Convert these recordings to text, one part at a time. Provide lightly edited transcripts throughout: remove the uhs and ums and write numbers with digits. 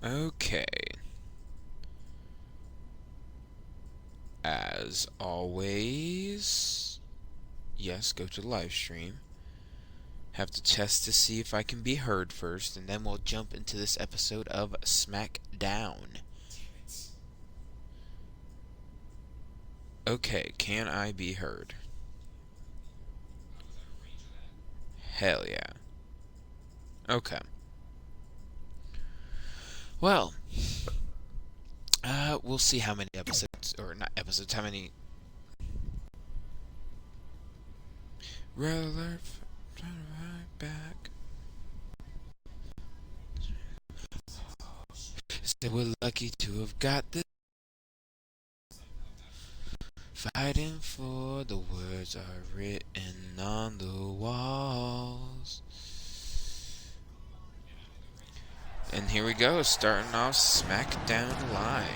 Okay. As always, yes, go to the live stream. Have to test to see if I can be heard first, and then we'll jump into this episode of Smackdown. Okay, can I be heard? Hell yeah. Okay. Well, we'll see how many episodes, or not episodes, how many... Roller, right back. So we're lucky to have got this. Fighting for the words are written on the walls. And here we go, starting off Smackdown Live.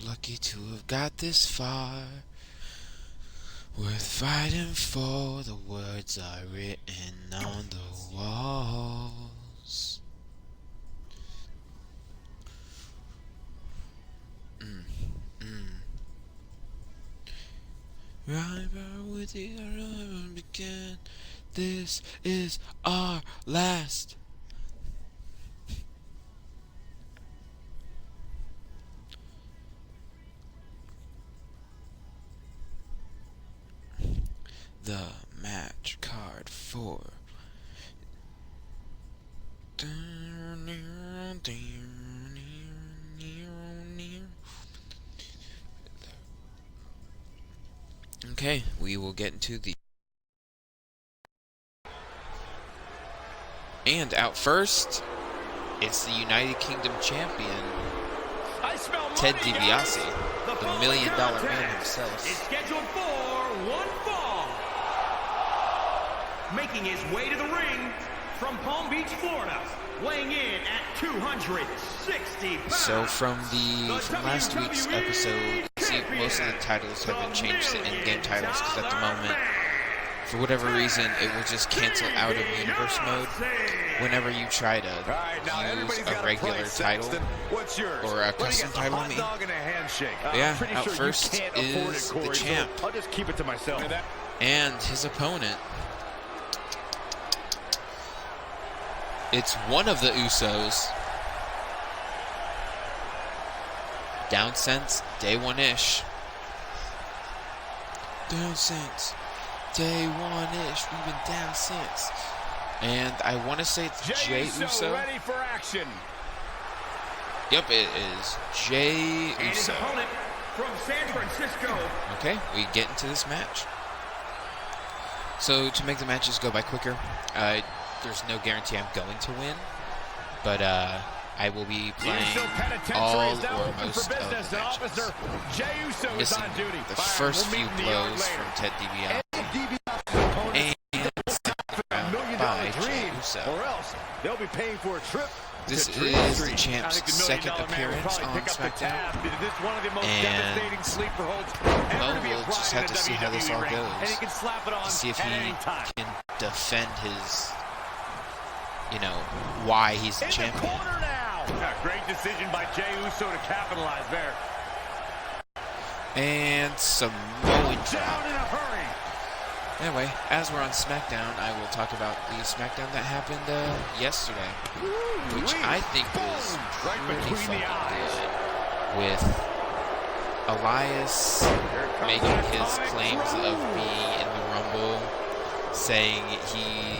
Lucky to have got this far. Worth fighting for, the words are written on the walls. Right with the run begin. This is our last. The match card for okay, we will get into the and out first, it's the United Kingdom champion Ted DiBiase, the $1 million man himself. Is scheduled for one fall. Making his way to the ring from Palm Beach, Florida, weighing in at 260 pounds. So from last week's episode, see, most of the titles have been changed to in-game titles because at the moment, for whatever reason, it will just cancel out of universe mode whenever you try to use a regular title or a custom title. I mean, yeah, out first is the champ, I'll just keep it to myself. and his opponent. It's one of the Usos. Down since day one-ish. Down since day one-ish. We've been down since. And I want to say it's Jey Uso. Ready for action. Yep, it is Jey And his Uso. opponent from San Francisco. Okay, we get into this match. So to make the matches go by quicker, there's no guarantee I'm going to win, but I will be playing all or most of the matches. Missing the first few blows from Ted DiBiase and by Jey Uso. They'll be paying for a trip. This is the champ's second appearance on Smackdown, and well, we'll just have to see how this all goes, to see if he can defend his, why he's the champion. Great decision by Jey Uso to capitalize there. And Samoan drop. Down in a hurry. Anyway, as we're on SmackDown, I will talk about the SmackDown that happened yesterday, which I think was pretty fucking good, with Elias making his claims of being in the Rumble, saying he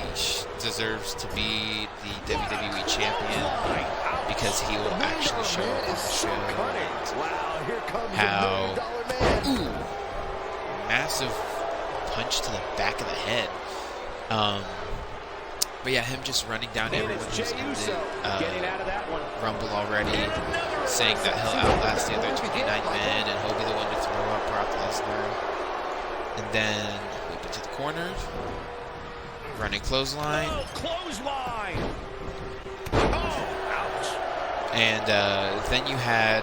deserves to be the WWE champion because he will actually show up on the show, and how massive punch to the back of the head. But yeah, him just running down everyone who's in the Rumble already, saying that he'll outlast the other 29 men and he'll be the one to throw out Brock Lesnar. And then corner. Running clothesline. Oh, clothesline. Oh, ouch. And then you had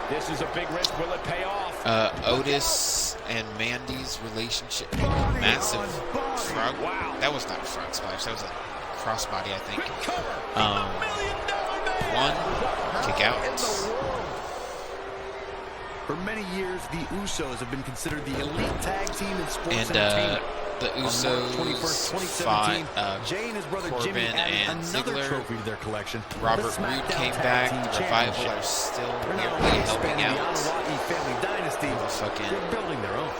This is a big risk. Will it pay off? Otis and Mandy's relationship. Massive frog. Wow. That was not a frog splash. That was a crossbody, I think. Big cover. One kick out. For many years, the Usos have been considered the elite tag team in sports And entertainment. the On March 21st, Usos fought 2017, Jay and his brother Jimmy Corbin added and another Ziggler. trophy to their collection. Robert the Roode Smackdown came Tag back. Team The Revival Championship. are still They're not weirdly only helping expanding the out. Anwar family dynasty, Fucking they're building their own.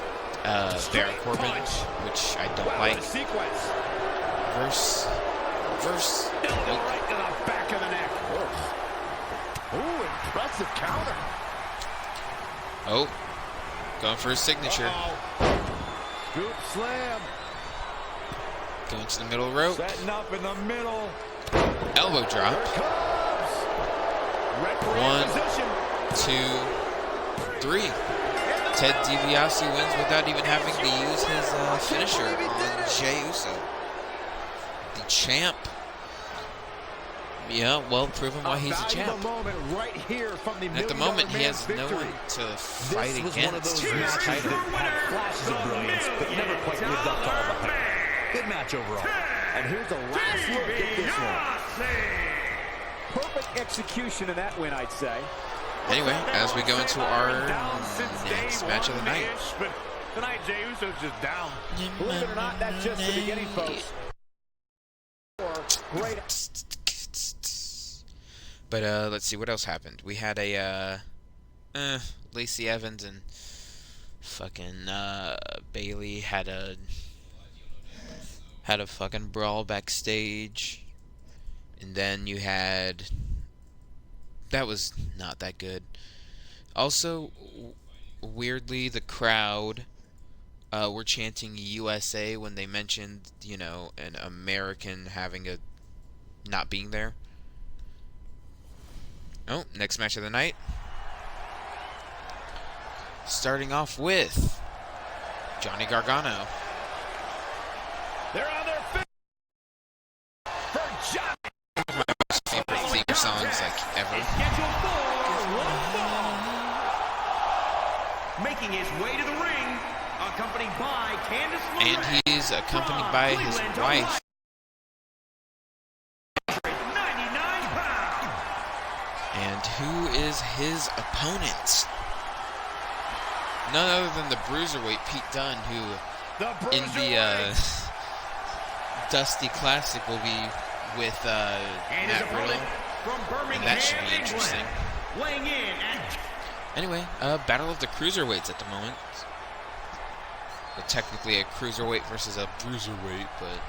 Baron Corbin, which I don't like. Sequence. Verse. Elbow right to the back of the neck. Ooh, impressive counter. Oh, going for his signature. Scoop slam. Going to the middle rope. Setting up in the middle. Elbow drop. One, two, three. Ted DiBiase wins without even having to use his finisher on Jey Uso. The champ. Yeah, well, proven why he's a champ. And at the moment, he has no one to fight against for his title. Flashes of brilliance, but never quite lived up to all the hype. Good match overall. And here's the last look at this one. Perfect execution in that win, I'd say. Anyway, as we go into our next match of the night. But tonight, Jey Uso's just down. Believe it or not, that's just the beginning, folks. Great. But let's see what else happened. We had a Lacey Evans and fucking Bailey had a fucking brawl backstage, and then you had that was not that good. Also, weirdly, the crowd were chanting USA when they mentioned, you know, an American having a not being there. Oh, next match of the night. Starting off with Johnny Gargano. They're on their feet for Johnny. One of my most favorite theme songs like ever. Scheduled for one fall. Making his way to the ring, accompanied by Candice LeRae. And he's accompanied by his wife. 99 pounds. And who is his opponent? None other than the Bruiserweight Pete Dunne, who in the Dusty Classic will be with Matt Riddle. And that should be interesting. Weighing in at Anyway, Battle of the Cruiserweights at the moment. Well, technically a Cruiserweight versus a Bruiserweight, but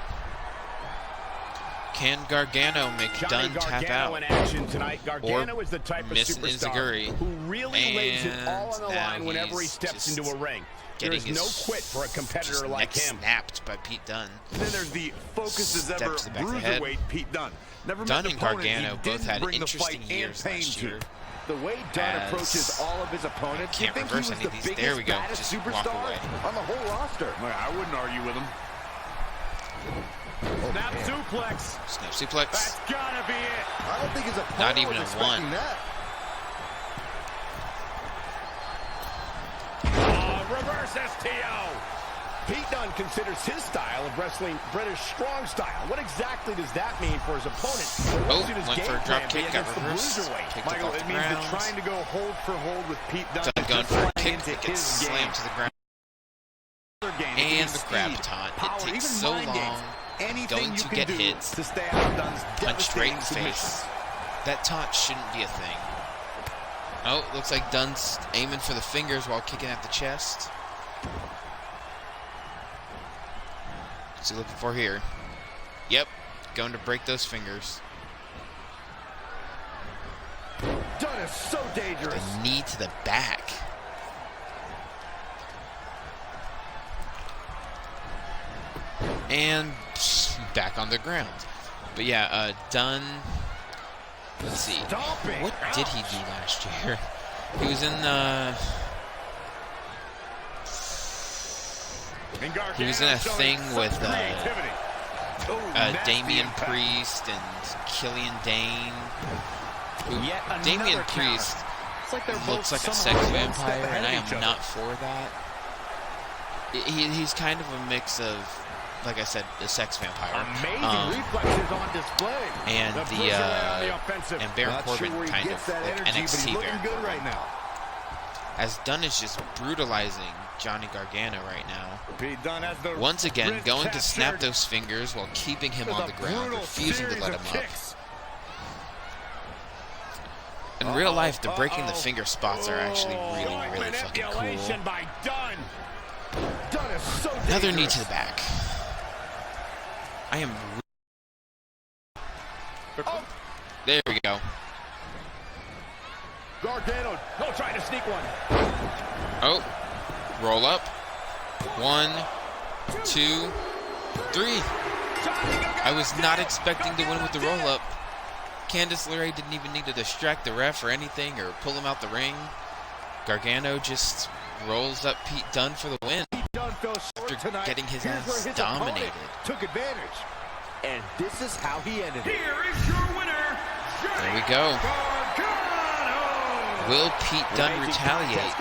can Gargano make Dunne tap out? in action tonight. Gargano Or is the type of miss an superstar Enziguri. who really lays it all on the And now line whenever he he's steps just into a ring. getting There's no his quit for a competitor like neck him. snapped by Pete Dunne. And then there's the focus as ever Step to the back of the head. Bruiserweight Pete Dunne. Never Dunne met and an opponent he Gargano both didn't had bring the interesting fight years and pain last to. year. The way Dunne As approaches all of his opponents, you can't think he reverse was any the of these. biggest, There we go. baddest Just walk superstar away. on the whole roster. I wouldn't argue with him. Snap suplex. Snap suplex. That's gotta be it. I don't think his opponent Not even was a expecting one. that. Reverse STO. Pete Dunne considers his style of wrestling British strong style. What exactly does that mean for his opponent? Oh, What should his went for a game drop plan be kick, got against the reversed. Bruiserweight? Kicked up Michael, off it the means that ground. trying to go hold for hold with Pete Dunne Dunne is going just for a playing kick into that gets his game. slammed to the ground. Game And is the grab speed, taunt. power, It takes even so mind long games. Anything going you to can get do hit. to stay out of Dunne's Punched right in devastating the submissions. face. That taunt shouldn't be a thing. Oh, looks like Dunne's aiming for the fingers while kicking at the chest. What's he looking for here? Yep, going to break those fingers. Dunne is so dangerous. A knee to the back. And back on the ground. But yeah, Dunne. Let's see. What did he do last year? He was in He was in a thing with Damian Priest and Killian Dane. Damian Priest looks like a sex vampire, and I am not for that. He's kind of a mix of, like I said, the sex vampire. Amazing reflexes on display. And and Baron Corbin kind of like NXT Baron Corbin. Right now. As Dunn is just brutalizing Johnny Gargano right now. Once again, going to snap those fingers while keeping him on the ground, refusing to let him up. In real life, the breaking the finger spots are actually really fucking cool. Another knee to the back. I am. There we go. Gargano, trying to sneak one. Oh, roll up. 1, 2, 3. I was not expecting to win with the roll up. Candice LeRae didn't even need to distract the ref or anything or pull him out the ring. Gargano just rolls up Pete Dunne for the win after getting his ass dominated. Took advantage. And this is how he ended it. Here is your winner. There we go. Will Pete Dunne retaliate,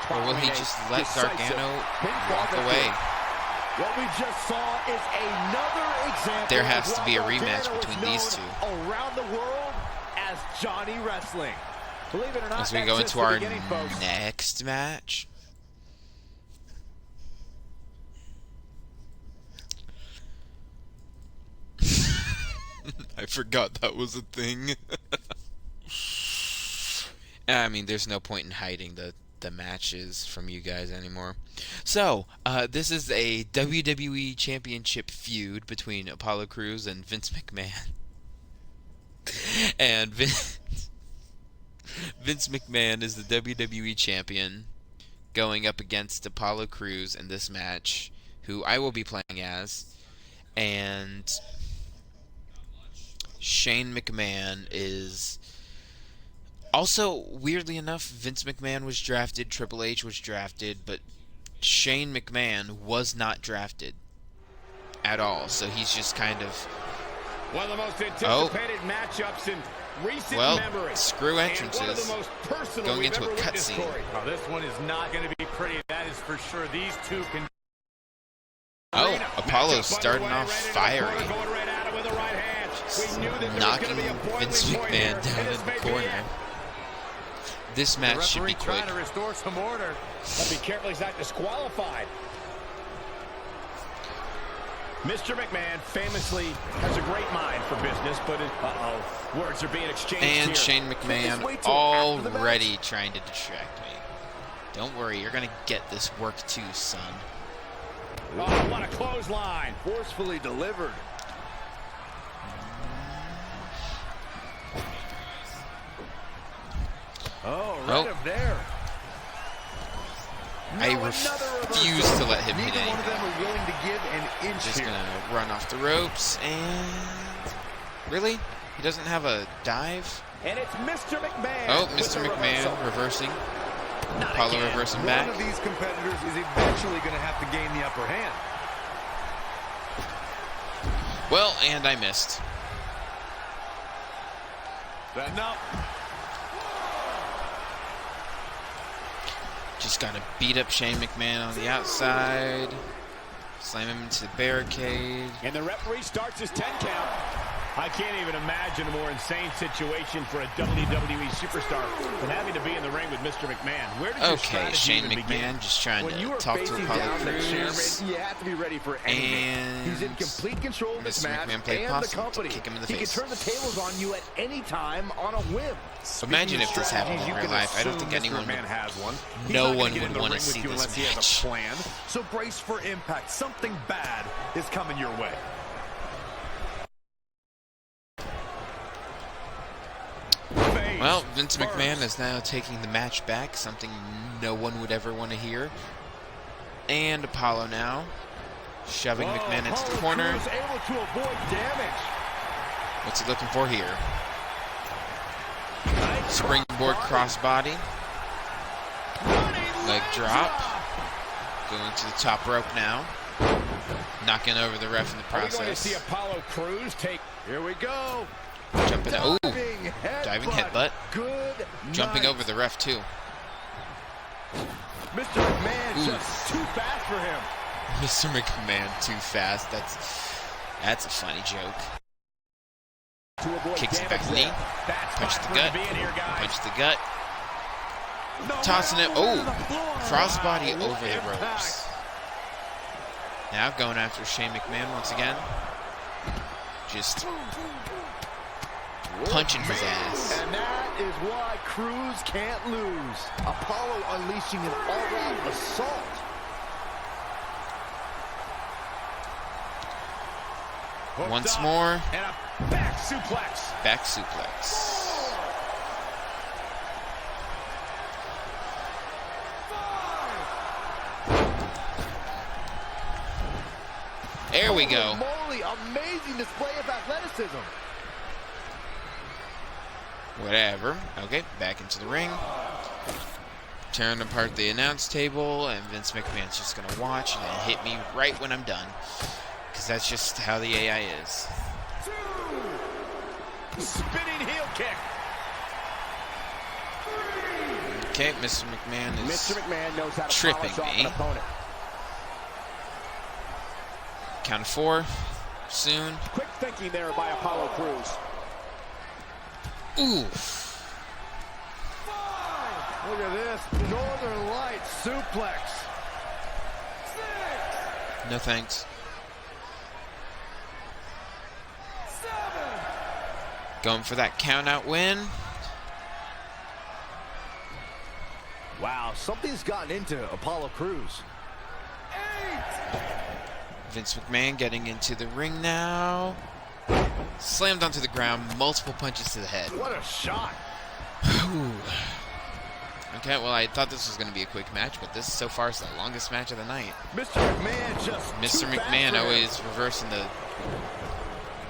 or will he just let Gargano walk away? What we just saw is another example. There has to be a rematch between these two. Around the world as Johnny Wrestling. Believe it or not, as we go into our next match. I forgot that was a thing. I mean, there's no point in hiding the matches from you guys anymore. So, this is a WWE Championship feud between Apollo Crews and Vince McMahon. And Vince McMahon is the WWE Champion going up against Apollo Crews in this match, who I will be playing as. And Shane McMahon is... Also, weirdly enough, Vince McMahon was drafted, Triple H was drafted, but Shane McMahon was not drafted at all. So he's just kind of... One of the most anticipated matchups in recent memory. Screw entrances. Going into a cutscene. Oh, this one is not going to be pretty, that is for sure. These two can... Oh, Apollo starting off fiery. Knocking Vince McMahon down in the corner. This match should be quick. To restore some order. But be careful he's not disqualified. Mr. McMahon famously has a great mind for business, but words are being exchanged and here. Shane McMahon already trying to distract me. Don't worry, you're gonna get this work too, son. Oh, what a clothesline. Forcefully delivered. Oh, right up there. I refuse to let him hit anything. Just gonna run off the ropes and... Really? He doesn't have a dive? And it's Mr. McMahon. Oh, Mr. McMahon reversing. Apollo reversing back. One of these competitors is eventually going to have to gain the upper hand. Well, and I missed. No. Just gotta beat up Shane McMahon on the outside. Slam him into the barricade. And the referee starts his 10 count. I can't even imagine a more insane situation for a WWE superstar than having to be in the ring with Mr. McMahon. Where did okay, Shane McMahon just trying to talk to Apollo Crews. You have to be ready for anything. And he's in complete control of this match and the company. Kick him in the he face. can turn the tables on you at any time on a whim. Imagine if this happened in real life. I don't think anyone would. No one would want to see this match. So brace for impact. Something bad is coming your way. Well, Vince McMahon is now taking the match back, something no one would ever want to hear. And Apollo now shoving McMahon into the corner. What's he looking for here? Springboard crossbody. Leg drop. Going to the top rope now. Knocking over the ref in the process. Are we going to see Apollo Crews take... Here we go. Jumping. Oh, diving headbutt. Good. Jumping over the ref too. Mr. McMahon just too fast for him. Mr. McMahon too fast. That's a funny joke. Kicks it back knee. Punch the gut. Punch the gut. Tossing it. Oh, crossbody over the ropes. Now going after Shane McMahon once again. Just punching his ass. And that is why Crews can't lose. Apollo unleashing an all-out assault. Once more. And a back suplex. Back suplex. There we go. Holy moly, amazing display of athleticism. Whatever. Okay, back into the ring. Tearing apart the announce table, and Vince McMahon's just going to watch and then hit me right when I'm done. Because that's just how the AI is. Spinning heel kick. Okay, Mr. McMahon is Mr. McMahon knows how to tripping polish off me. an opponent. Count of 4. Soon. Quick thinking there by Apollo Crews. Oof. Look at this. Northern Lights suplex. No thanks. 7. Going for that count-out win. Wow, something's gotten into Apollo Crews. 8. Vince McMahon getting into the ring now. Slammed onto the ground, multiple punches to the head. What a shot. Okay, well, I thought this was going to be a quick match, but this so far is the longest match of the night. Mr. McMahon just Mr. McMahon always reversing the...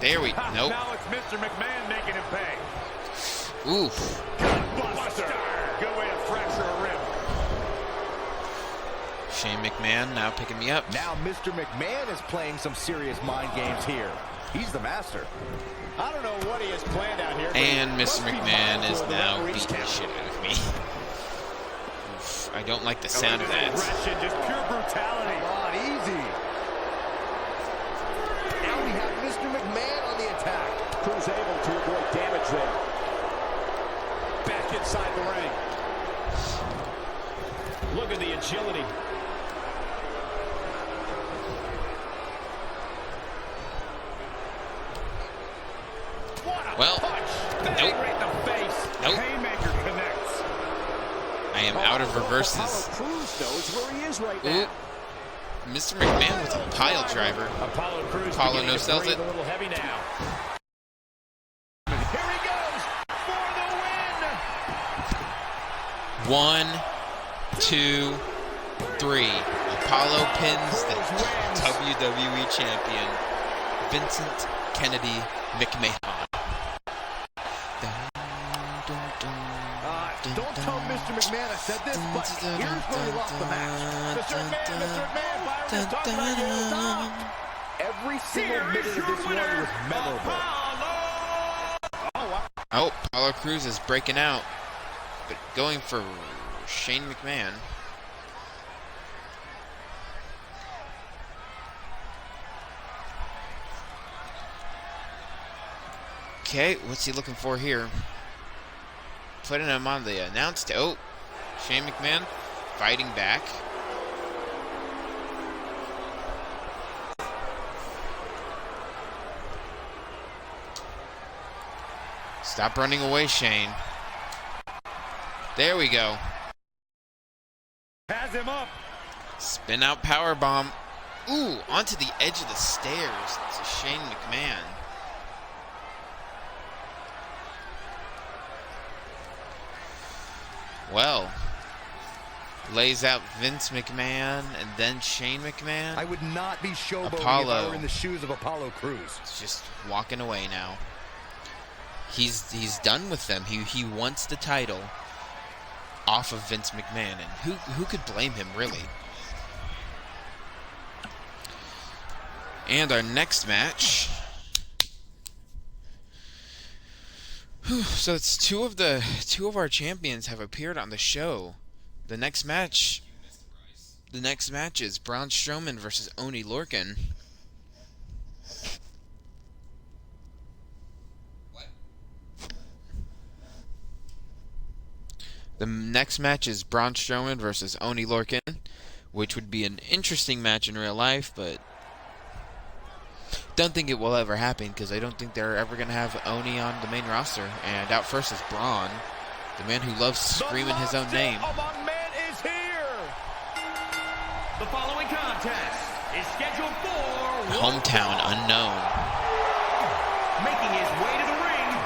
There we... Nope. Now it's Mr. McMahon making him pay. Oof. Buster. Good way to fracture a rib. Shane McMahon now picking me up. Now Mr. McMahon is playing some serious mind games here. He's the master. I don't know what he has planned out here. And Mr. McMahon is now beating the shit out of me. Oof, I don't like the sound of that. Aggression, just pure brutality. Come on, easy. Now we have Mr. McMahon on the attack. Crews able to avoid damage there. Back inside the ring. Look at the agility. Well, nope. Right in the face. Nope. Haymaker connects. I am out of reverses. Apollo Crews knows where he is right Ooh. now. Mr. McMahon with a pile driver. Apollo Crews Apollo no sells it. a little heavy now. Here he goes for the win. 1, 2, 3. Apollo pins the WWE champion, Vincent Kennedy McMahon. Don't tell Mr. McMahon I said this, but here's where he lost the match. Mr. McMahon firing his tongue right here at the top. Every single minute of this one was memorable. Oh, Apollo Crews is breaking out, but going for Shane McMahon. Okay, what's he looking for here? Putting him on the announce table. Oh, Shane McMahon fighting back. Stop running away, Shane. There we go. Has him up. Spin out powerbomb. Ooh, onto the edge of the stairs to Shane McMahon. Well, lays out Vince McMahon and then Shane McMahon. I would not be showboating if Apollo. I were in the shoes of Apollo Crews. He's just walking away now. He's done with them. He wants the title off of Vince McMahon, and who could blame him, really? And our next match. So it's two of our champions have appeared on the show. The next match is Braun Strowman versus Oney Lorcan. The next match is Braun Strowman versus Oney Lorcan, which would be an interesting match in real life, but don't think it will ever happen because I don't think they're ever going to have Oney on the main roster. And out first is Braun, the man who loves screaming his own name. Among men is here. The following contest is scheduled for Hometown Unknown. Making his way to the ring.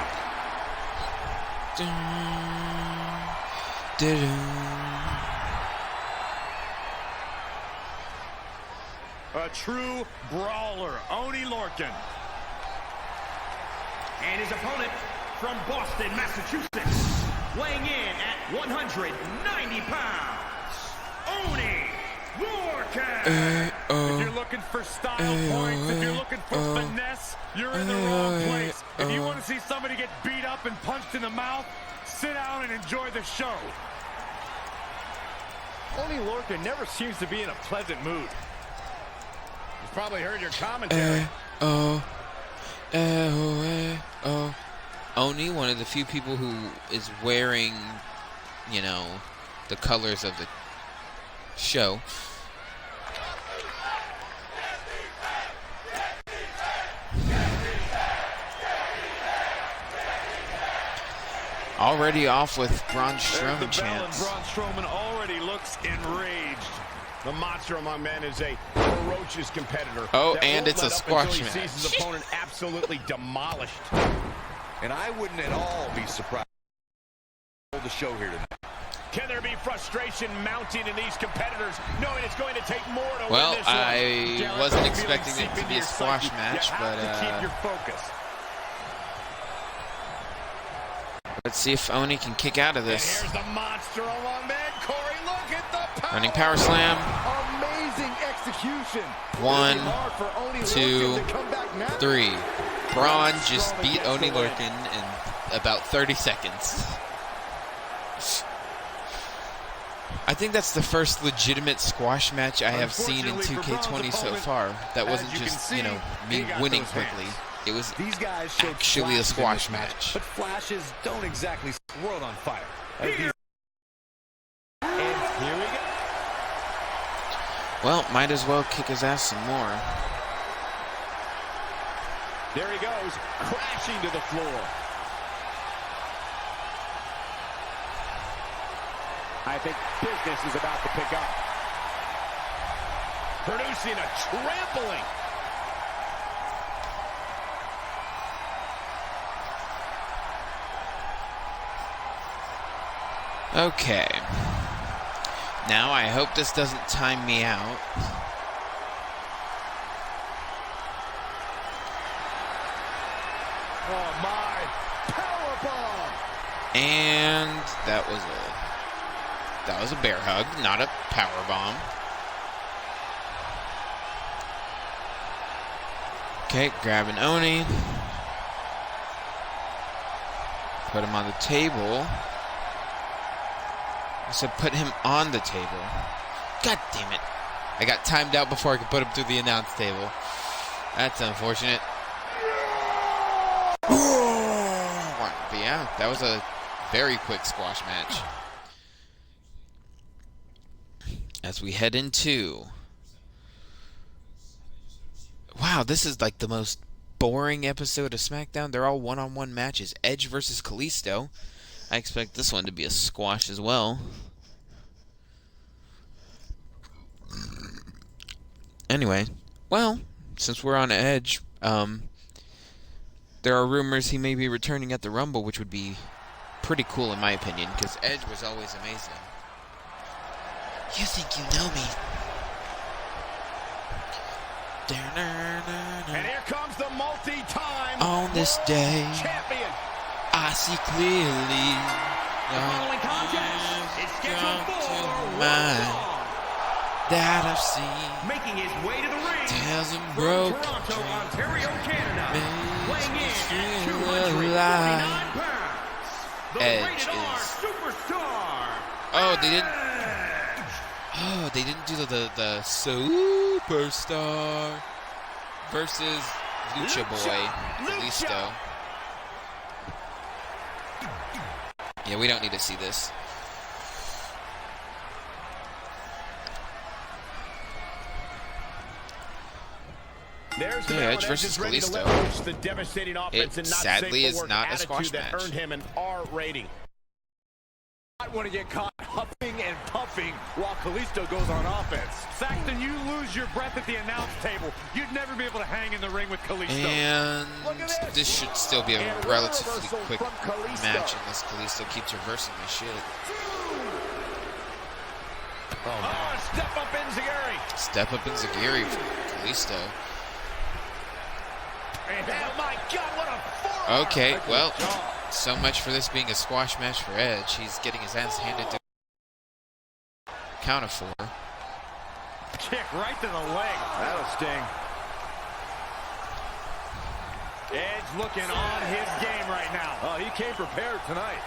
A true brawler, Oney Lorcan. And his opponent from Boston, Massachusetts, weighing in at 190 pounds, Oney Lorcan. If you're looking for style points, if you're looking for finesse, you're in the wrong place. If you want to see somebody get beat up and punched in the mouth, sit down and enjoy the show. Oney Lorcan never seems to be in a pleasant mood. He's probably heard your commentary. Oney, one of the few people who is wearing, you know, the colors of the show. Already off with Braun Strowman chants. Braun Strowman already looks enraged. The monster among men is a ferocious competitor. Oh, and it's a squash match. He sees his opponent absolutely demolished. And I wouldn't at all be surprised to hold the show here tonight. Can there be frustration mounting in these competitors, knowing it's going to take more to well, win this one? I wasn't expecting it to be a squash match, but keep your focus. Let's see if Oney can kick out of this. And here's the monster among men. Corey, look at the power. Running power slam. Amazing execution. 1, 2, 3. Braun just beat Oney Lorcan in about 30 seconds. I think that's the first legitimate squash match I have seen in 2K20 so far. That wasn't just, you know, me winning quickly. It was actually a squash match. But flashes don't exactly set the world on fire. And here we go. Well, might as well kick his ass some more. There he goes, crashing to the floor. I think business is about to pick up. Producing a trampling. Okay. Now I hope this doesn't time me out. Oh my, powerbomb! And that was a bear hug, not a power bomb. Okay, grabbing Oney. Put him on the table. I said put him on the table. God damn it. I got timed out before I could put him through the announce table. That's unfortunate. But yeah, that was a very quick squash match. As we head into... Wow, this is like the most boring episode of Smackdown. They're all one-on-one matches. Edge versus Kalisto. I expect this one to be a squash as well. Anyway, well, since we're on Edge, there are rumors he may be returning at the Rumble, which would be pretty cool in my opinion, because Edge was always amazing. You think you know me? And here comes the multi-time on this day champion. I see clearly. The following contest is scheduled for one fall. that I've seen. Making his way to the ring. Tales and From broken Toronto, dreams. Ontario, Canada. Weighing in at Feel 249 alive. pounds. The Edge rated R is- superstar. Oh, they didn't. Oh, they didn't do the superstar versus Lucha Boy Kalisto. Yeah, we don't need to see this. There's the Yeah, bell, Edge and versus is ready to Kalisto. leverage the devastating offense and not sadly safe for is work not a attitude squash that match. earned him an R rating. I want to get caught huffing and puffing while Kalisto goes on offense. Saxton, you lose your breath at the announce table. You'd never be able to hang in the ring with Kalisto. And Look at this. this should still be a And relatively reversal quick from Kalisto. match unless Kalisto keeps reversing this shit. Oh, step up Enziguri. Step up in Zagiri for Kalisto. And oh my God, what a forearm. Okay, well, so much for this being a squash match for Edge. He's getting his ass handed to count of 4. Kick right to the leg. That'll sting. Edge looking on his game right now. Oh, he came prepared tonight.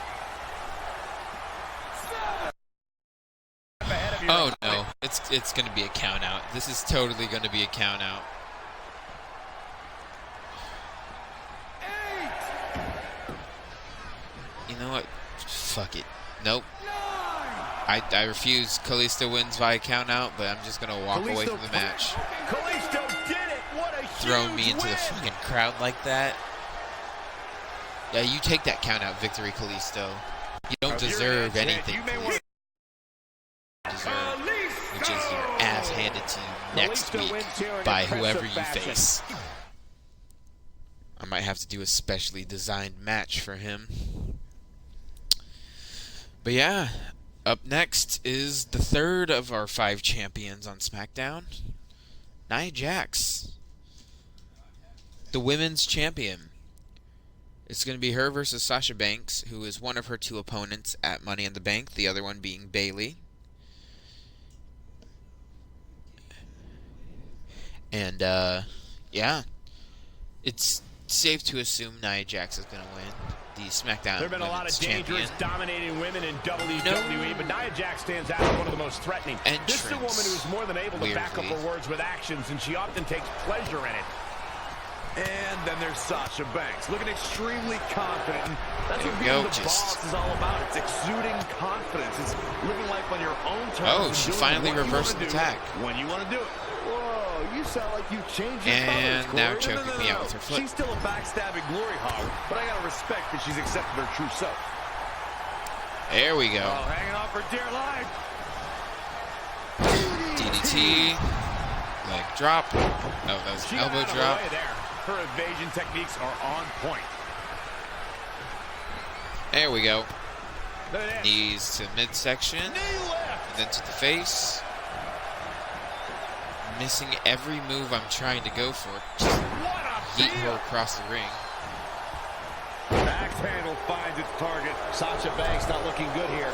Oh no, it's going to be a count out. This is totally going to be a count out. You know what? Fuck it. Nope. I refuse. Kalisto wins via count out, but I'm just gonna walk away from the match. Kalisto did it. What a Throwing huge me into win. the fucking crowd like that. Yeah, you take that count out victory, Kalisto. You don't deserve anything. You may want Deserve, which is your ass handed to you next Kalisto week wins here in by impressive whoever you fashion. face. I might have to do a specially designed match for him. But yeah, up next is the third of our 5 champions on SmackDown, Nia Jax, the women's champion. It's going to be her versus Sasha Banks, who is one of her 2 opponents at Money in the Bank, the other one being Bayley. And, yeah, it's safe to assume Nia Jax is going to win the SmackDown There have been a lot of dangerous, champion. dominating women in WWE, but Nia Jax stands out as one of the most threatening. This is a woman who is more than able to back up weirdly. her words with actions, and she often takes pleasure in it. And then there's Sasha Banks, looking extremely confident. And that's There what we being go, the just- boss is all about. It's exuding confidence. It's living life on your own terms. Oh, and she doing finally what you reversed wanna the do attack. when you want to do it. Whoa, you sound like you changed your And colors, now Corey. choking me out with her foot. She's still a backstabbing glory hog, but I gotta respect that she's accepted her true self. There we go. Oh, hanging on for dear life. DDT. Leg drop. Oh, that was She an got elbow out of the drop. way there. Her evasion techniques are on point. There we go. Look at this. Knees to midsection. Knee left. And then to the face. Missing every move I'm trying to go for. Just What a yeet her heel. across the ring. Axe handle finds its target. Sasha Banks not looking good here.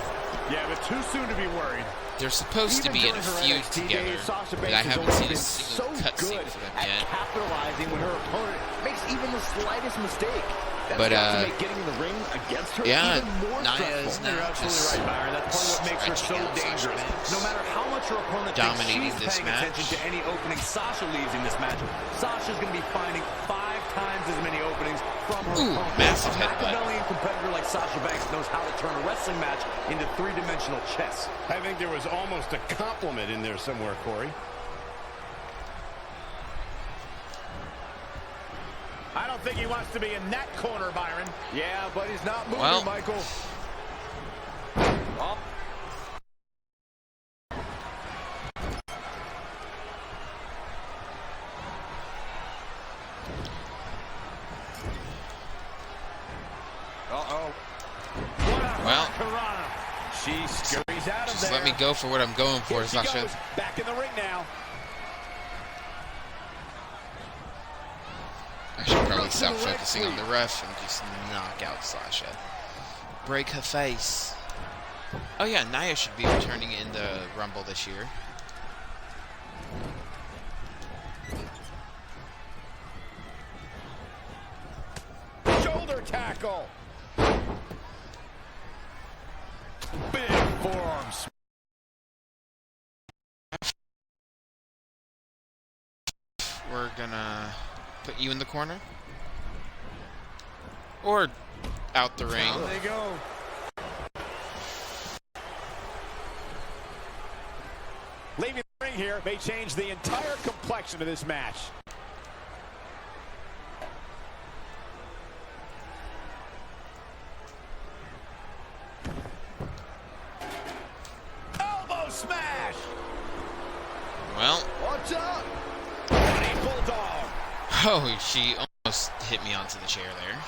Yeah, but too soon to be worried. They're supposed to be in a feud together, but I haven't seen a single cutscene for them yet. Capitalizing when her opponent makes even the slightest mistake. That's But, got to make getting in the ring against her yeah, even more Nia stressful. is now You're absolutely just right, Byron. That's part of what makes her so stretching out Sasha dangerous. Banks. No matter how much her opponent Dominating thinks this she's paying attention match. to any opening Sasha leaves in this match, Sasha's going to be finding 5 times as many openings from her Ooh, opponent. massive A headbutt. Machiavellian competitor like Sasha Banks knows how to turn a wrestling match into 3-dimensional chess. I think there was almost a compliment in there somewhere, Corey. I don't think he wants to be in that corner, Byron. Yeah, but he's not moving, Well. Michael. Oh. Uh-oh. Well, She scurries out of just there. let me go for what I'm going for, Here she Sasha. goes. Back in the ring now. I should probably stop focusing on the ref and just knock out Sasha. Break her face. Oh yeah, Nia should be returning in the Rumble this year. tackle. Big forearms. We're gonna put you in the corner. Or out the ring. There they go. Leaving the ring here may change the entire complexion of this match. Elbow smash! Well. Watch out! Running bulldog. Oh, she almost hit me onto the chair there.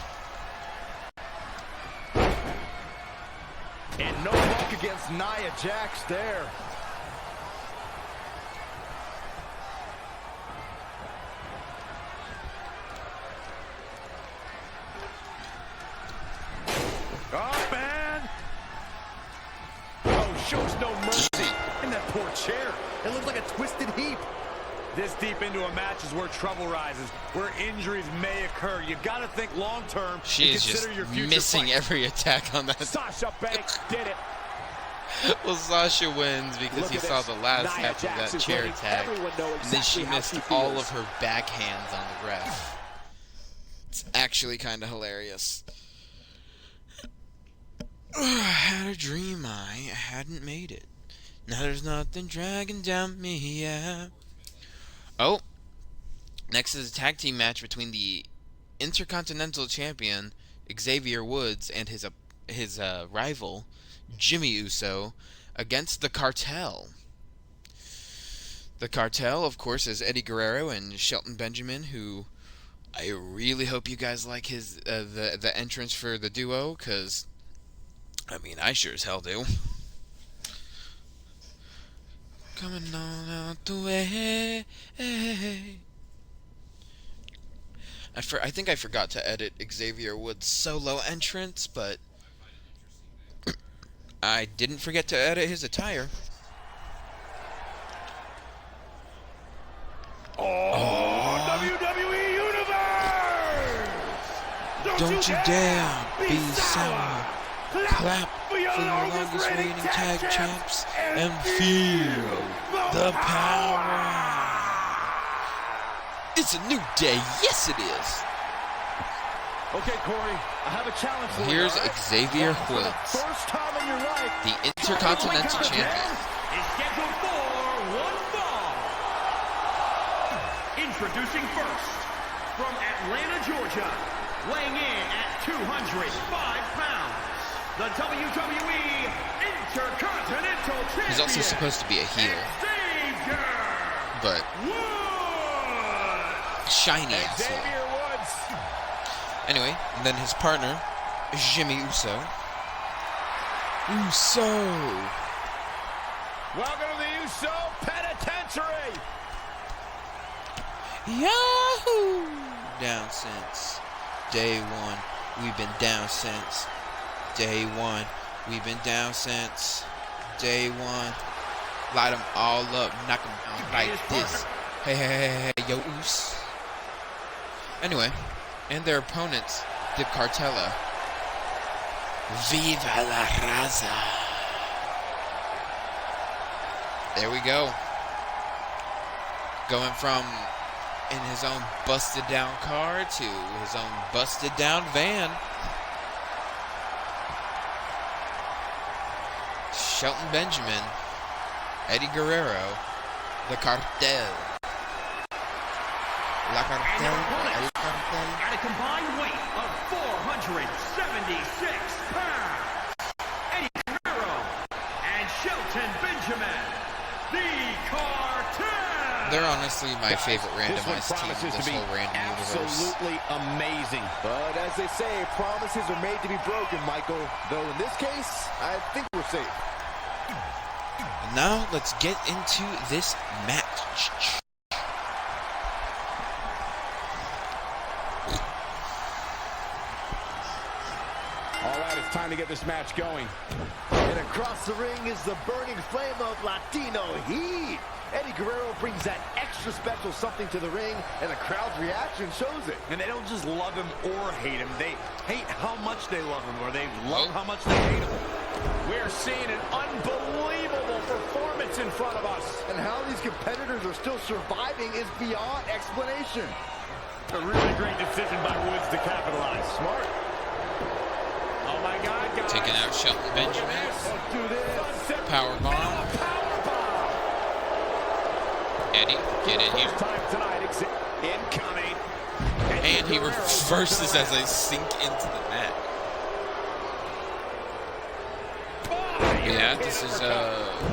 And no luck against Nia Jax there. Oh, man! Oh, shows no mercy in that poor chair. It looks like a twisted heap. This deep into a match is where trouble rises, where injuries may occur. You got to think long term. She is just missing every attack on that. Sasha Banks did it. Well, Sasha wins because he saw the last half of that chair attack, and then she missed all of her backhands on the ref. It's actually kind of hilarious. I had a dream I hadn't made it. Now there's nothing dragging down me, yeah. Oh, next is a tag team match between the Intercontinental Champion Xavier Woods and his rival Jimmy Uso against the Cartel. The Cartel, of course, is Eddie Guerrero and Shelton Benjamin, who I really hope you guys like his the entrance for the duo, because I mean, I sure as hell do. Coming on out the way. I think I forgot to edit Xavier Woods' solo entrance, but I didn't forget to edit his attire. WWE Universe! Don't you dare be sour. Clap for your longest reigning tag champs and feel the power. It's a new day. Yes, it is. Okay, Corey, I have a challenge for you. Here's Xavier Woods, First time in your life, the Intercontinental Champion. Is scheduled for one fall. Introducing first, from Atlanta, Georgia, weighing in at 205 pounds, the WWE Intercontinental Champion. He's also supposed to be a heel, but shiny ass heel. Xavier Woods. Anyway, and then his partner, Jimmy Uso. Welcome to the Uso Penitentiary. Yahoo! Down since day one. We've been down since day one. We've been down since day one. Light them all up, knock them out like this. Hey, yo, Uso. Anyway, and their opponents, the Cartella. Viva la Raza. There we go. Going from in his own busted down car to his own busted down van. Shelton Benjamin, Eddie Guerrero, the Cartel. La Cartel, El Cartel. At a combined weight of 476 pounds, Eddie Guerrero and Shelton Benjamin, the Cartel. They're honestly my favorite randomized team in this whole random universe. Absolutely amazing. But as they say, promises are made to be broken, Michael. Though in this case, I think we're safe. And now let's get into this match. All right, it's time to get this match going. And across the ring is the burning flame of Latino heat. Eddie Guerrero brings that extra extra special something to the ring, and the crowd's reaction shows it. And they don't just love him or hate him. They hate how much they love him, or they love how much they hate him. We're seeing an unbelievable performance in front of us. And how these competitors are still surviving is beyond explanation. A really great decision by Woods to capitalize. Smart. Oh my God, guys. Taking out Shelton Benjamin. Let's do this. Powerbomb. Eddie, get in here. Time tonight, incoming. And he reverses as I sink into the mat. Yeah, this is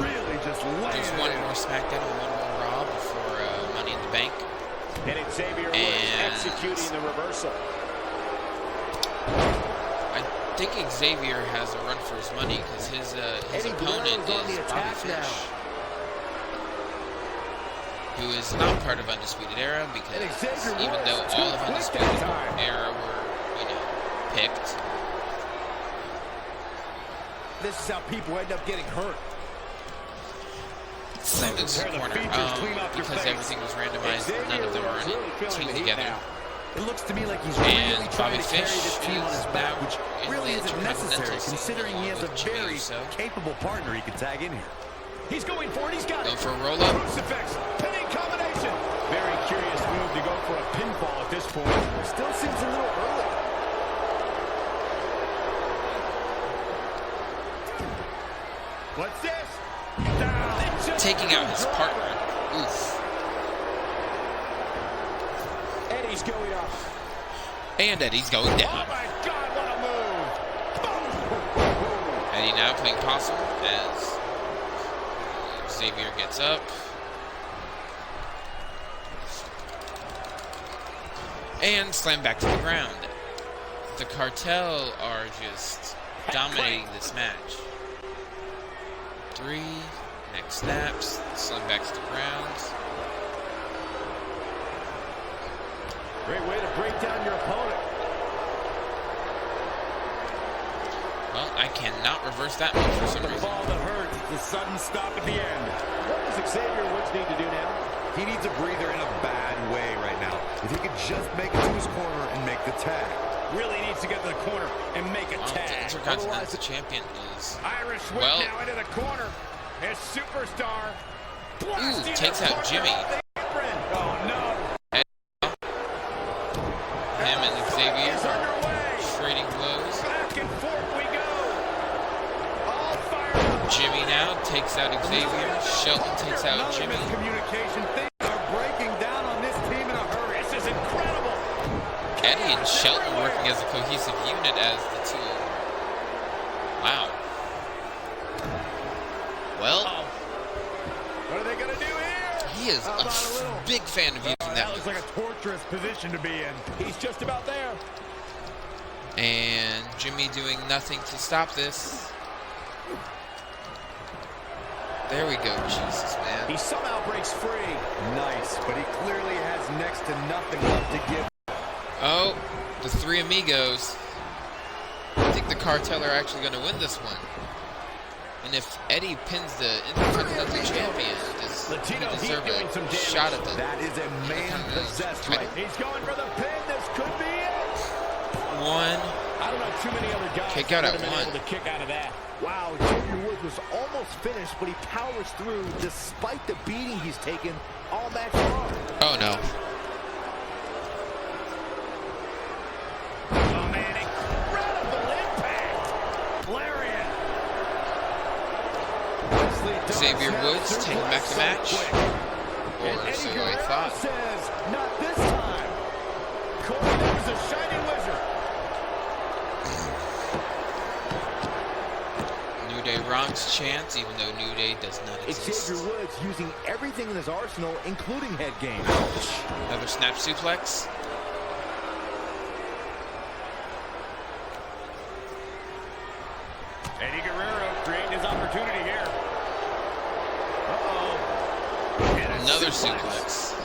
Really just there's one more Smackdown and one more Raw before Money in the Bank. And Xavier Woods executing the reversal. I think Xavier has a run for his money because his opponent is Bobby Fish, who is not part of Undisputed Era because even though all of Undisputed Era were, picked. This is how people end up getting hurt. Slammed into the corner. Because everything was randomized, none of them were in a team together. It looks to me like he's And really trying Bobby to carry Fish this team on his is back, now which in really the isn't necessary, Intercontinental scene considering he has a along with Jimmy very Uso. capable partner he can tag in here. He's going for it. He's got Going it. for a roll-up. Crucifix. Pinning combination. Very curious move to go for a pinfall at this point. Still seems a little early. What's this? Down. Taking out his partner. Oof. Eddie's going up. And Eddie's going down. Oh my God, what a move. Eddie now playing possum as Xavier gets up. And slam back to the ground. The Cartel are just dominating this match. 3, next snaps, slam back to the ground. Great way to break down your opponent. Well, I cannot reverse that move for some The reason. ball that hurts. It's a sudden stop at the end. What does Xavier Woods need to do now? He needs a breather in a bad way right now. If he could just make it to his corner and make the tag. Really needs to get to the corner and make a Well, the tag. Intercontinental Champion is... Irish whip Well- now into the corner. His superstar. Blasting takes the out corner Jimmy. off the apron. Oh no. Him and Xavier Is are underway. trading blows. Back and forth we go. All fired up. Jimmy now takes out Xavier. Shelton takes out Another Jimmy. miscommunication. Things are breaking down on this team in a hurry. This is incredible. Eddie and Shelton working as a cohesive unit as the two. Wow. Well, What are they going to do here? he is a big fan of using that That looks move. like a torturous position to be in. He's just about there. And Jimmy doing nothing to stop this. There we go. Jesus, man. He somehow breaks free. Nice, but he clearly has next to nothing left to give. Oh, the three amigos. I think the Cartel are actually going to win this one. And if Eddie pins the Intercontinental Champion, does he Latino Heat deserve doing a some damage. shot at the That is a man-possessed right. He's going for the pin. This could be it. one? I don't know too many other guys Kick out that at would have been one. able to kick out of that. Wow, Xavier Woods was almost finished, but he powers through despite the beating he's taken all match long. Oh no. Oh man, incredible impact. Lariat. Xavier Woods taking back the match. Or so I thought. Says, not this time. Corey is a shining wizard. New Day rocks chance, even though New Day does not exist. Xavier Woods using everything in his arsenal, including head game. Another snap suplex. Eddie Guerrero creating his opportunity here. Uh-oh. Another suplex.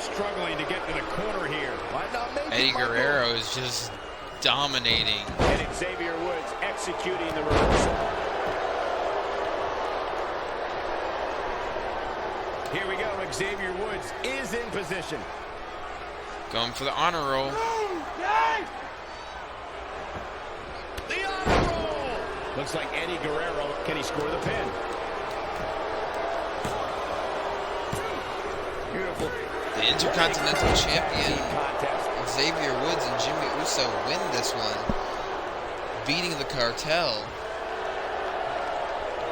Struggling to get to the corner here. Might not make Eddie it, Michael. Guerrero is just dominating. And Xavier Woods executing the reversal. Here we go. Xavier Woods is in position. Going for the honor roll. The honor roll! Looks like Eddie Guerrero. Can he score the pin? Beautiful. The Intercontinental Champion Xavier Woods and Jimmy Uso win this one, beating the Cartel.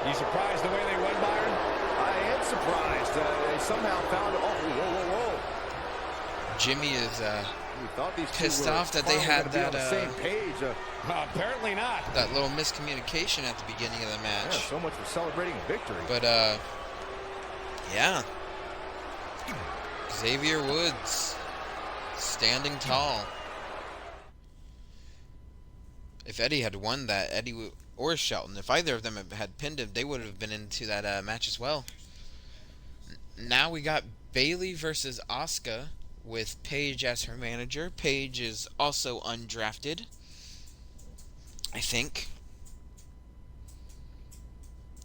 You surprised the way they won, Byron? I am surprised. They somehow found... Oh, whoa. Jimmy is We thought these two pissed were off that they had finally gonna that be on the same page. Apparently not. that little miscommunication at the beginning of the Yeah, match. so much for celebrating a victory. But yeah, Xavier Woods standing tall. If Eddie had won that, or Shelton, if either of them had pinned him, they would have been into that match as well. Now we got Bayley versus Asuka with Paige as her manager. Paige is also undrafted, I think,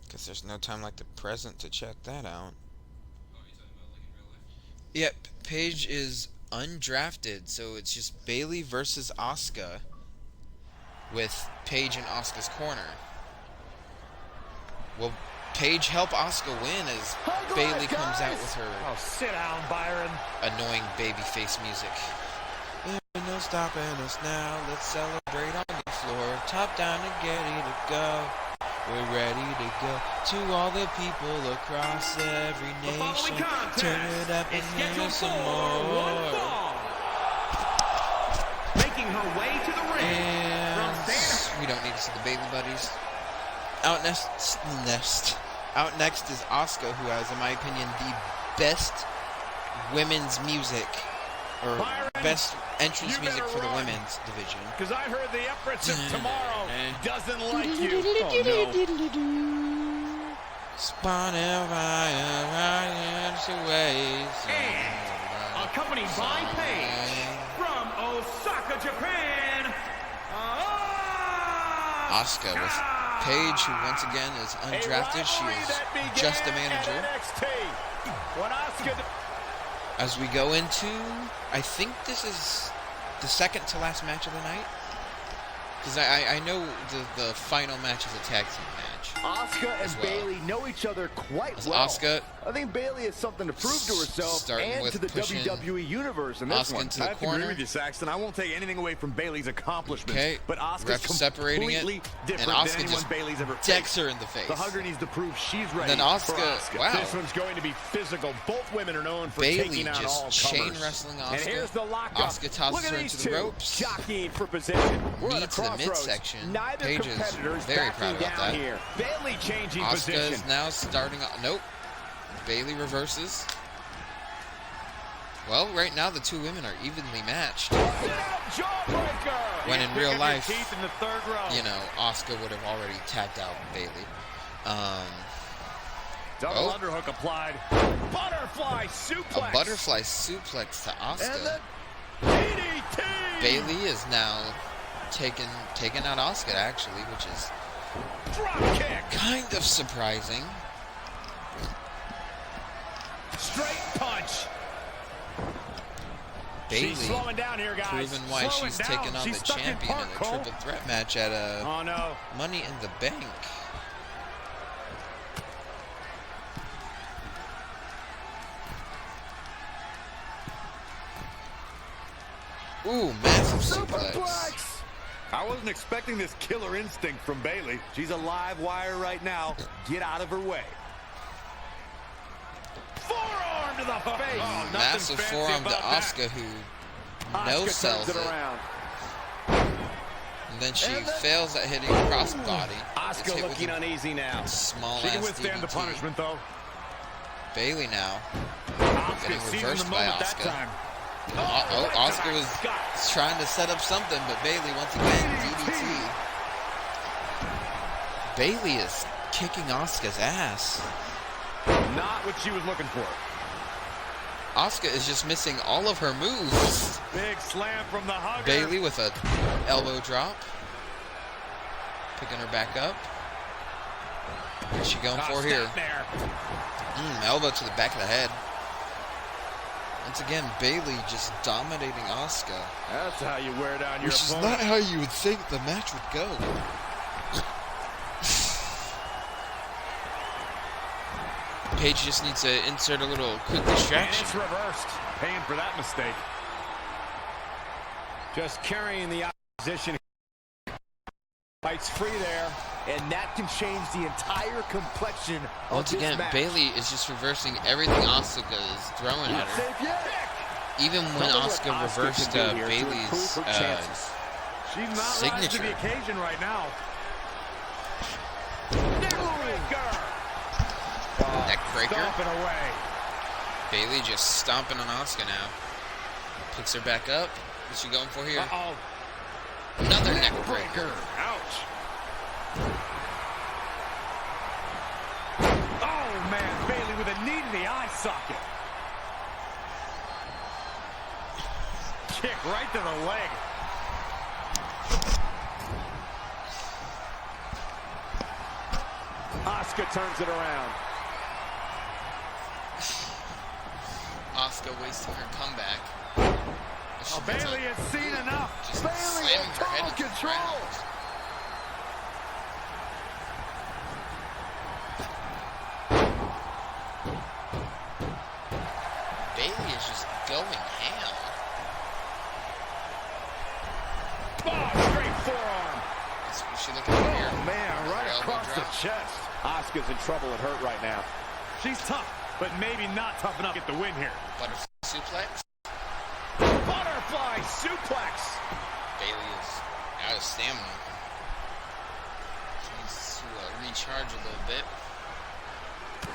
because there's no time like the present to check that out. Yep, Paige is undrafted, so it's just Bayley versus Asuka with Paige in Asuka's corner. Will Paige help Asuka win as Bayley comes out with her Sit down, Byron. annoying babyface music? There's no stopping us now. Let's celebrate on the floor. Top down and ready to go. We're ready to go to all the people across every nation. Turn it up and hear some more. Making her way to the ring. And we don't need to see the Bayley buddies. Out next is Asuka, who has, in my opinion, the best women's music, or best entrance music for the women's division. Because I heard the Empress of Tomorrow doesn't like you. Spawning Ryan's away. Accompanied by Paige from Osaka, Japan. Asuka with Paige, who once again is undrafted. She is just a manager. As we go into, I think this is the second to last match of the night, because I know the final match is a tag team match. Asuka and Bayley know each other quite well. Asuka, I think Bayley has something to prove to herself and to the WWE Universe in this Asuka one. into the I have to corner. agree with you, Saxton. I won't take anything away from Bayley's accomplishments. Okay, but Asuka's ref separating it, completely and different Asuka than anyone just Bayley's ever decks faced. her in the face. The hugger needs to prove she's ready. And then for Asuka, Asuka. wow. This one's going to be physical. Both women are known for Bayley taking out all just chain comers. wrestling And here's Asuka. the lockup. Asuka tosses Look at her these into the two ropes. jockeying for position. We're at Knee a to the crossroads. midsection. Neither Paige is competitor is very backing proud about down that. here. Bayley changing Asuka position. is now starting. Nope. Bayley reverses. Well, right now the two women are evenly matched. Jawbreaker. When in real life, Teeth in the third row. you know, Asuka would have already tapped out Bayley. Double underhook applied. Butterfly suplex. A butterfly suplex to And Asuka. the DDT. Bayley is now taking out Asuka, actually, which is Drop kick. kind of surprising. Straight punch. Bayley She's slowing down here, guys. proving why Slowing she's down. taking on She's the stuck in champion in park, a Cole. triple threat match at Oh, no. Money in the Bank. Ooh, massive suplex. I wasn't expecting this killer instinct from Bayley. She's a live wire right now. Get out of her way. Forearm to the face. Oh, nothing Massive fancy forearm to about that. Asuka, who Asuka no-sells turns it. around. And then she fails at hitting a crossbody. Gets Asuka hit with looking a uneasy now. small She can ass withstand the DDT. punishment, though. Bayley now Asuka getting seizing reversed the by moment that Asuka. time. Asuka was trying to set up something, but Bayley once again DDT. Bayley is kicking Asuka's ass. Not what she was looking for. Asuka is just missing all of her moves. Big slam from the hugger. Bayley with a elbow drop. Picking her back up. What's she going for here? There. Elbow to the back of the head. Once again, Bayley just dominating Asuka. That's how you wear down your Which is opponent. not how you would think the match would go. Paige just needs to insert a little quick distraction. And it's reversed. Paying for that mistake. Just carrying the opposition. Fights free there. And that can change the entire complexion of Once this again, match. Bayley is just reversing everything Asuka is throwing at her. Safe yet. Even when Asuka reversed Bayley's She's not rising to signature. the occasion right now. Neckbreaker. Neckbreaker. Stomping away. Bayley just stomping on Asuka now. Picks her back up. What's she going for here? Uh-oh. Another neckbreaker. Ouch. Oh, man. Bayley with a knee to the eye socket. Kick right to the leg. Asuka turns it around. Asuka wasting her comeback. She Oh, gets Bayley a- has seen enough. Just Bayley slamming in her head total into the control. ground. Bayley is just going ham. Oh, straight forearm. That's what she looking for here. Oh, man, right Elbow across the drop. chest. Asuka's in trouble and hurt right now. She's tough, but maybe not tough enough to get the win here. Butterfly suplex. Butterfly suplex. Bayley is out of stamina. She needs to recharge a little bit.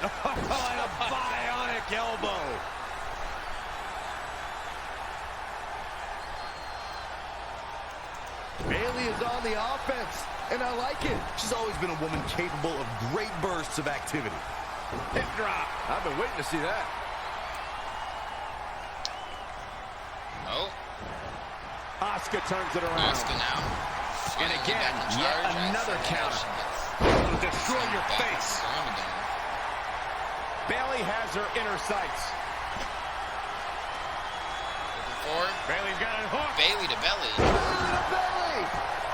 Oh, and a bionic elbow. Bayley is on the offense, and I like it. She's always been a woman capable of great bursts of activity. Hip drop. I've been waiting to see that. Oh, Asuka turns it around. Asuka now. And Finally again, back in yet charge. I another think now counter. she It'll gets destroy your back face. on again. Bayley has her inner sights. Looking for Bayley's got it hooked. Bayley to belly. Belly!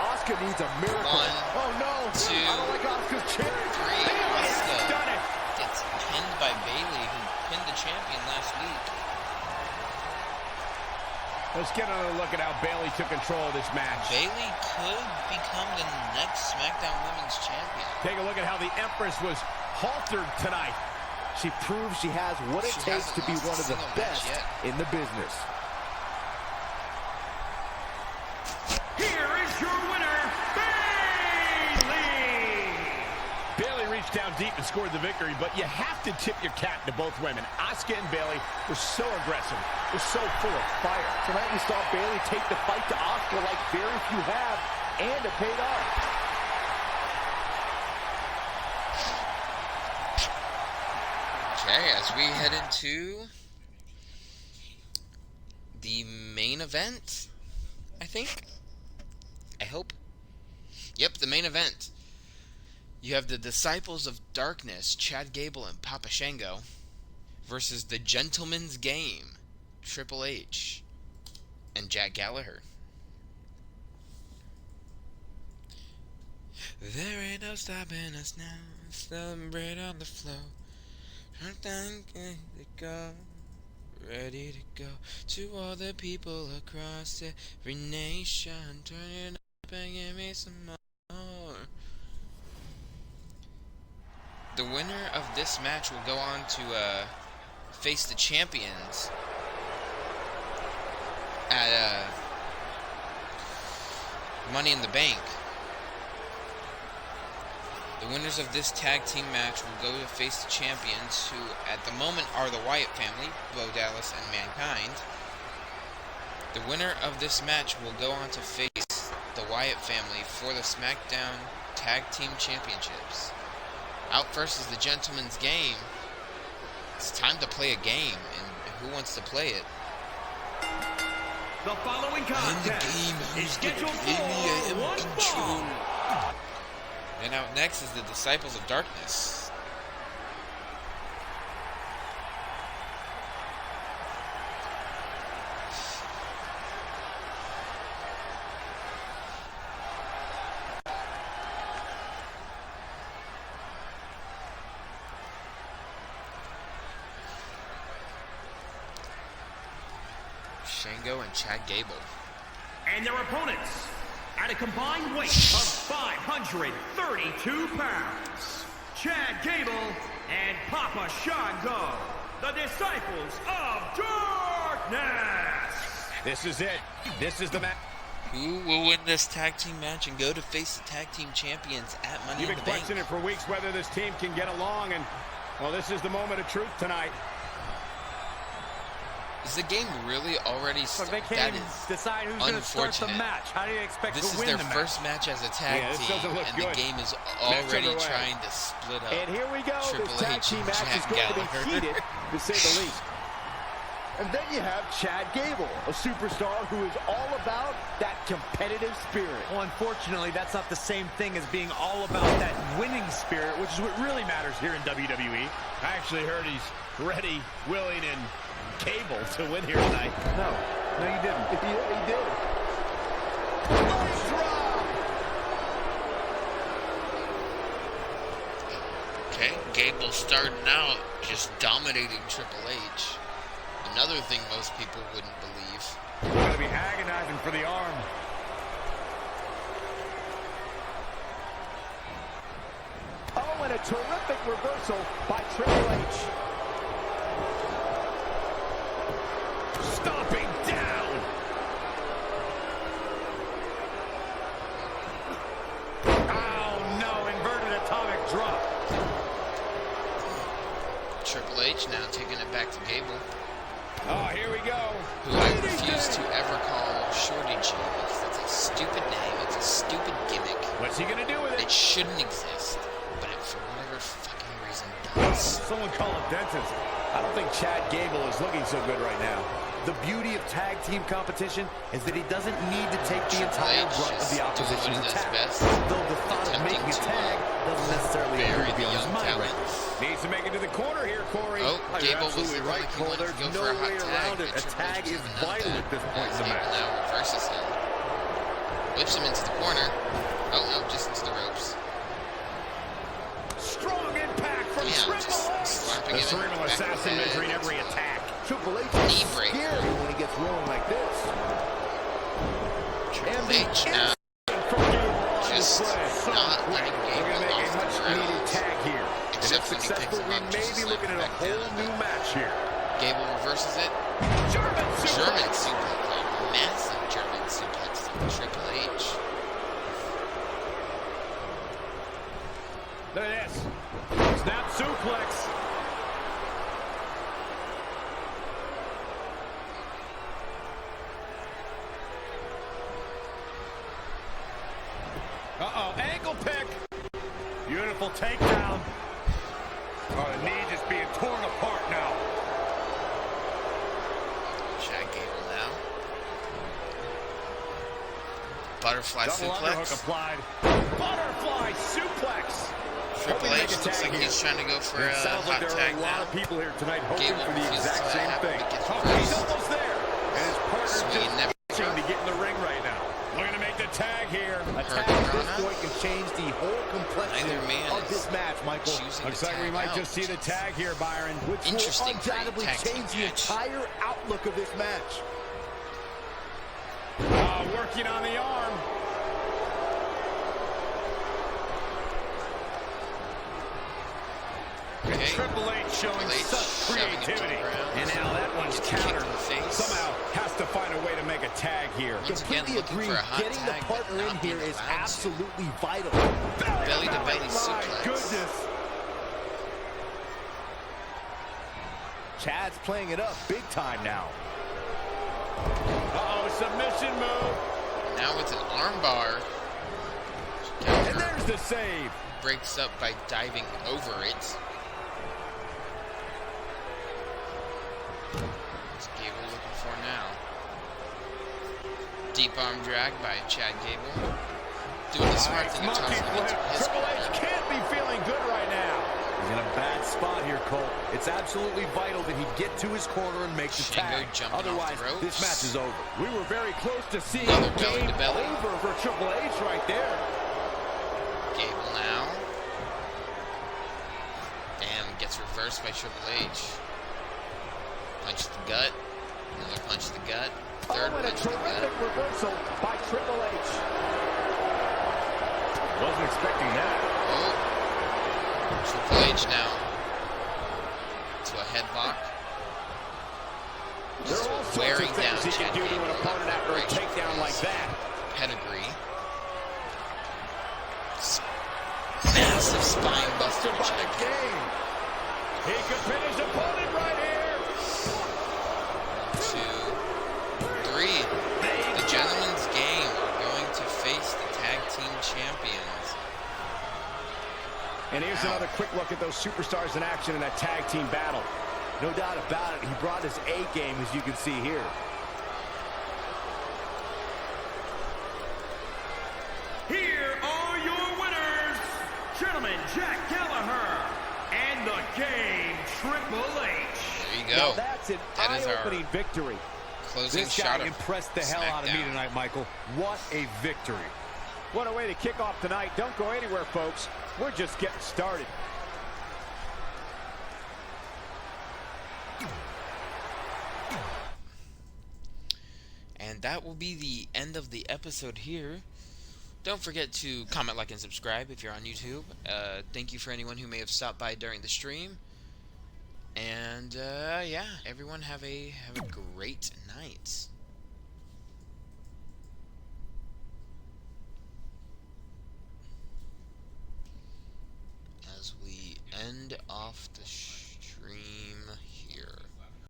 Asuka needs a miracle. One, oh no! two, I don't like Asuka's chin. Three. Bayley has Asuka done it. gets pinned by Bayley, who pinned the champion last week. Let's get another look at how Bayley took control of this match. Bayley could become the next SmackDown Women's Champion. Take a look at how the Empress was haltered tonight. She proves she has what it She takes hasn't to be lost one a of the single match best yet. in the business. Here is your winner, Bayley! Bayley reached down deep and scored the victory, but you have to tip your cap to both women. Asuka and Bayley were so aggressive, were so full of fire. Tonight we saw Bayley take the fight to Asuka like very few have, and it paid off. Okay, as we head into the main event, I think. I hope. Yep, the main event. You have the Disciples of Darkness, Chad Gable and Papa Shango, versus the Gentleman's Game, Triple H and Jack Gallagher. There ain't no stopping us now. Celebrate on the floor. Ready to go to all the people across every nation. Turn it up and give me some more. The winner of this match will go on to face the champions at Money in the Bank. The winners of this tag team match will go to face the champions, who at the moment are the Wyatt family, Bo Dallas and Mankind. The winner of this match will go on to face the Wyatt family for the SmackDown Tag Team Championships. Out first is the Gentleman's Game. It's time to play a game, and who wants to play it? The following contest is scheduled for one fall. And out next is the Disciples of Darkness. Shango and Chad Gable. And their opponents, at a combined weight of 532 pounds, Chad Gable and Papa Shango, the Disciples of Darkness. This is it. This is the match. Who will win this tag team match and go to face the tag team champions at Money You've in been the Bank? questioning for weeks whether this team can get along, and, well, this is the moment of truth tonight. Is the game really already But started? they can't even decide who's going to start the unfortunate. match. How do you expect This to is win their the match? first match as a tag Yeah, this team, doesn't look and good. the game is already underway. trying to split up. And here we go. Triple This tag H team and match Jack is going to Gallagher. be heated, to say the least. And then you have Chad Gable, a superstar who is all about that competitive spirit. Well, unfortunately, that's not the same thing as being all about that winning spirit, which is what really matters here in WWE. I actually heard he's ready, willing, and capable to win here tonight. No, you didn't. Yeah, he did. Nice drop. Okay, Gable starting out just dominating Triple H. Another thing most people wouldn't believe. Going to be agonizing for the arm. Oh, and a terrific reversal by Triple H. Stomping down. Oh, no. Inverted atomic drop. Triple H now taking it back to Gable, Oh, here we go. who I refuse to ever call Shorty G, because that's a stupid name, it's a stupid gimmick. What's he going to do with It it? shouldn't exist, but it for whatever fucking reason does. Someone call him dentist. I don't think Chad Gable is looking so good right now. The beauty of tag team competition is that he doesn't need to take the entire brunt of the opposition's doing his attack. best, Though the thought of making a attempting to tag doesn't necessarily bury appear to be the on his young mind right talent. now. Needs to make it to the corner here, Corey. Oh, You're Gable was absolutely looking right, like he Cole. wanted to There's go no for a way hot around tag, it. but A Triple tag H is doesn't know vital that. at this point in the Gable match. now reverses him. Whips him into the corner. Oh no, just into the ropes. Strong impact from Damn, Triple just H. slapping The him cerebral back in the assassin head. measuring every attack. Triple H Knee is breaker. scary when he gets rolling like this. Triple H now From Gable on just display. not letting We're going Gable to make a off the much-needed ground. tag here. If Except it's when he picks successful, him we up, may just be looking at a back whole down. new match here. Gable reverses it. German German suplex. suplex. A massive German suplex from Triple H. Look at this. Snap suplex. Uh-oh, ankle pick. Beautiful takedown. Oh, the knee just being torn apart now. Chad Gable now. Butterfly Double underhook suplex. applied. Butterfly suplex. Triple Hoping to H make a looks tag like he's here. trying to go for It a sounds like hot there tag are a lot now. of people here tonight hoping Gable for the refuses exact to same happen, thing. but gets Oh, he's reversed. almost there. And his partner's Swinging just never. itching to get in the ring right now. Looking to make the tag here. A tag Hurricane at this Rana. point can change the whole complexion Neither man of this is match, Michael. choosing Looks to like we tag might out, just see the which is tag here, Byron. Which interesting will for a undoubtedly tag team change the match. entire outlook of this match. Working on the arm. And Okay. Triple H showing Triple H such shoving him to the creativity. ground. And now that one's Gets a kick countered. to the face. Somehow has to find a way to make a tag here. Once again, Completely looking agree. for a hot Getting tag, the but partner in not here being is allowed to. absolutely vital. Belly to belly My suplex. goodness. Chad's playing it up big time now. Uh-oh, submission move. Now with an armbar. And there's the save. Breaks up by diving over it. What's Gable looking for now? Deep arm drag by Chad Gable. Doing the smart thing of Monkey tossing him flip. into his Triple H corner. can't be feeling good right now. He's in a bad spot here, Cole. It's absolutely vital that he get to his corner and make the Shango tag. jumping off the Otherwise, ropes. this match is over. We were very close to seeing Another game belly-to-belly. over for Triple H right there. Gable now. Damn, gets reversed by Triple H. Punch to the gut. Another punch to the gut. third and a punch to terrific that. reversal by Triple H. Wasn't expecting that. Oh. Triple H now. To a headlock. There Just are all sorts wearing of down things he can Chad do to an Gable. opponent after a Right takedown for like his that. Pedigree. Massive spine buster to By Chad the Gable. game. He could pin his opponent right here. 1, 2, 3. The Gentleman's Game are going to face the tag team champions. And here's another quick look at those superstars in action in that tag team battle. No doubt about it. He brought his A game, as you can see here. Here are your winners, gentlemen, Jack Gallagher and the Game Triple H. There you Now go. that's an That is our eye-opening victory. closing This shot guy of impressed the hell out of me Smackdown. tonight, Michael. What a victory. What a way to kick off tonight. Don't go anywhere, folks. We're just getting started. And that will be the end of the episode here. Don't forget to comment, like, and subscribe if you're on YouTube. Thank you for anyone who may have stopped by during the stream. And yeah, everyone have a great night. As we end off the stream.